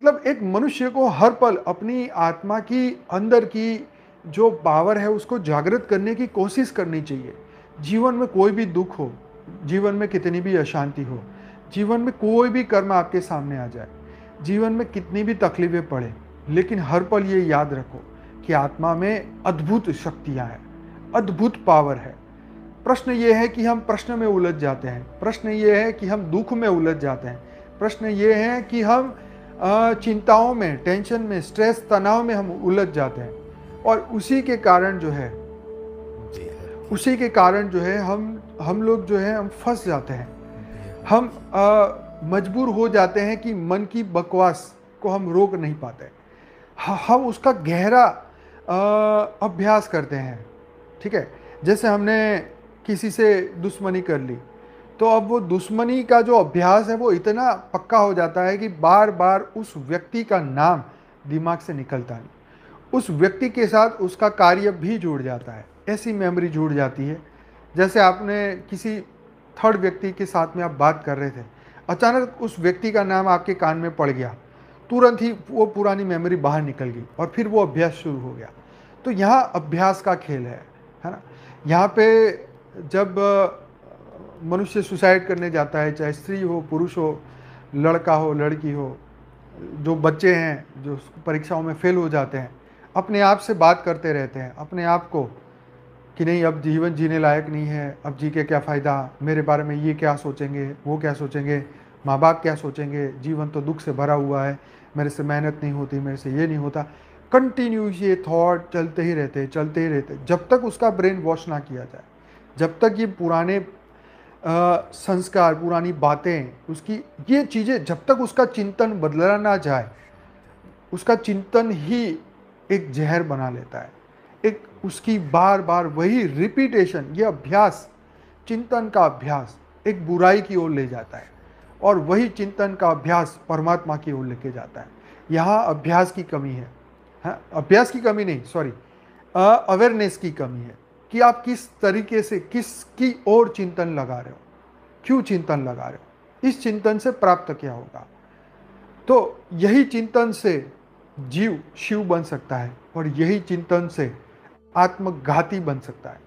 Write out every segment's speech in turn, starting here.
मतलब एक मनुष्य को हर पल अपनी आत्मा की अंदर की जो पावर है उसको जागृत करने की कोशिश करनी चाहिए। जीवन में कोई भी दुख हो, जीवन में कितनी भी अशांति हो, जीवन में कोई भी कर्म आपके सामने आ जाए, जीवन में कितनी भी तकलीफें पड़े, लेकिन हर पल ये याद रखो कि आत्मा में अद्भुत शक्तियाँ हैं, अद्भुत पावर है। प्रश्न ये है कि हम प्रश्न में उलझ जाते हैं, प्रश्न ये है कि हम दुख में उलझ जाते हैं, प्रश्न ये है कि हम चिंताओं में, टेंशन में, स्ट्रेस, तनाव में हम उलझ जाते हैं। और उसी के कारण जो है हम लोग जो है हम फंस जाते हैं। हम मजबूर हो जाते हैं कि मन की बकवास को हम रोक नहीं पाते। हम उसका गहरा अभ्यास करते हैं। ठीक है, जैसे हमने किसी से दुश्मनी कर ली, तो अब वो दुश्मनी का जो अभ्यास है वो इतना पक्का हो जाता है कि बार बार उस व्यक्ति का नाम दिमाग से निकलता नहीं, उस व्यक्ति के साथ उसका कार्य भी जुड़ जाता है, ऐसी मेमोरी जुड़ जाती है। जैसे आपने किसी थर्ड व्यक्ति के साथ में आप बात कर रहे थे, अचानक उस व्यक्ति का नाम आपके कान में पड़ गया, तुरंत ही वो पुरानी मेमोरी बाहर निकल गई और फिर वो अभ्यास शुरू हो गया। तो यहाँ अभ्यास का खेल है ना। यहाँ पे जब मनुष्य सुसाइड करने जाता है, चाहे स्त्री हो, पुरुष हो, लड़का हो, लड़की हो, जो बच्चे हैं जो परीक्षाओं में फेल हो जाते हैं, अपने आप से बात करते रहते हैं, अपने आप को कि नहीं अब जीवन जीने लायक नहीं है, अब जी के क्या फ़ायदा, मेरे बारे में ये क्या सोचेंगे, वो क्या सोचेंगे, माँ बाप क्या सोचेंगे, जीवन तो दुख से भरा हुआ है, मेरे से मेहनत नहीं होती, मेरे से ये नहीं होता। कंटिन्यूस ये थॉट चलते ही रहते जब तक उसका ब्रेन वॉश ना किया जाए, जब तक ये पुराने संस्कार, पुरानी बातें, उसकी ये चीज़ें, जब तक उसका चिंतन बदला ना जाए, उसका चिंतन ही एक जहर बना लेता है। एक उसकी बार बार वही रिपीटेशन, ये अभ्यास, चिंतन का अभ्यास एक बुराई की ओर ले जाता है और वही चिंतन का अभ्यास परमात्मा की ओर लेके जाता है। यहाँ अभ्यास की कमी है, हाँ, अभ्यास की कमी नहीं, सॉरी, अवेयरनेस की कमी है कि आप किस तरीके से, किसकी ओर चिंतन लगा रहे हो, क्यों चिंतन लगा रहे हो, इस चिंतन से प्राप्त क्या होगा। तो यही चिंतन से जीव शिव बन सकता है और यही चिंतन से आत्मघाती बन सकता है।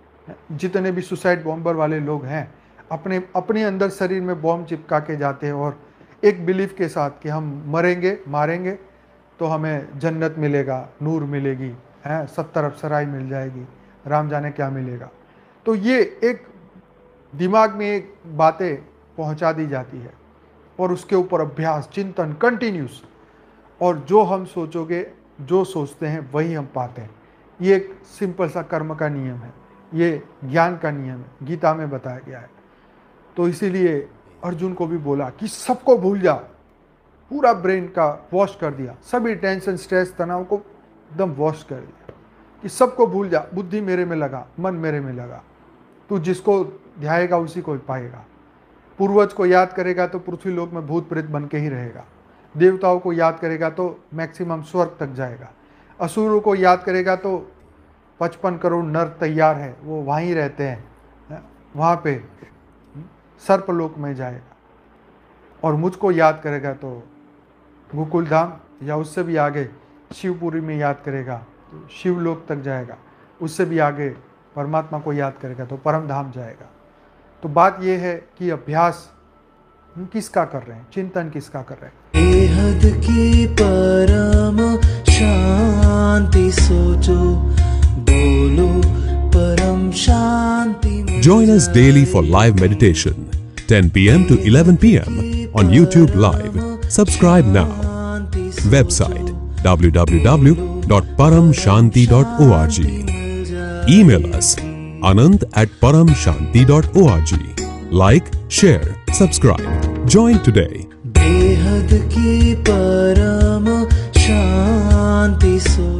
जितने भी सुसाइड बॉम्बर वाले लोग हैं, अपने अंदर शरीर में बॉम्ब चिपका के जाते हैं और एक बिलीफ के साथ कि हम मरेंगे, मारेंगे तो हमें जन्नत मिलेगा, नूर मिलेगी, हैं, 70 अप्सराएं मिल जाएगी, राम जाने क्या मिलेगा। तो ये एक दिमाग में एक बातें पहुंचा दी जाती है और उसके ऊपर अभ्यास, चिंतन कंटिन्यूस, और जो हम सोचोगे, जो सोचते हैं वही हम पाते हैं। ये एक सिंपल सा कर्म का नियम है, ये ज्ञान का नियम है, गीता में बताया गया है। तो इसीलिए अर्जुन को भी बोला कि सबको भूल जा, पूरा ब्रेन का वॉश कर दिया, सभी टेंशन, स्ट्रेस, तनाव को एकदम वॉश कर दिया कि सबको भूल जा, बुद्धि मेरे में लगा, मन मेरे में लगा, तू जिसको ध्याएगा उसी को पाएगा। पूर्वज को याद करेगा तो पृथ्वी लोक में भूत प्रेत बन के ही रहेगा, देवताओं को याद करेगा तो मैक्सिमम स्वर्ग तक जाएगा, असुरों को याद करेगा तो 55 करोड़ नर तैयार है, वो वहीं रहते हैं, वहाँ पे सर्पलोक में जाएगा। और मुझको याद करेगा तो गोकुल धाम या उससे भी आगे शिवपुरी में याद करेगा तो शिवलोक तक जाएगा, उससे भी आगे परमात्मा को याद करेगा तो परम धाम जाएगा। तो बात यह है कि अभ्यास किसका कर रहे हैं, चिंतन किसका कर रहे हैं। बेहद की परम शांति सोचो, बोलो परम शांति। Join us daily for live meditation, 10 p.m. to 11 p.m. on YouTube Live. Subscribe now. Website www.paramshanti.org. Email us anand@paramshanti.org. Like, share, subscribe. Join today. बेहद की परम शांति सो